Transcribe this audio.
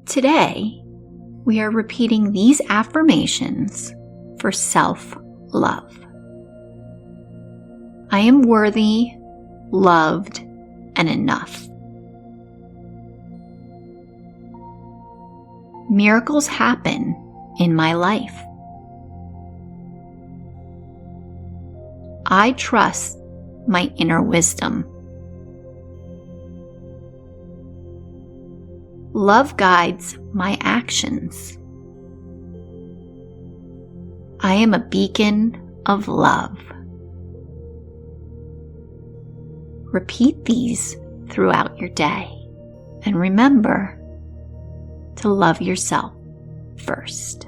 Today, we are repeating these affirmations for self-love. I am worthy, loved, and enough. Miracles happen in my life. I trust my inner wisdom. Love guides my actions. I am a beacon of love. Repeat these throughout your day, and remember to love yourself first.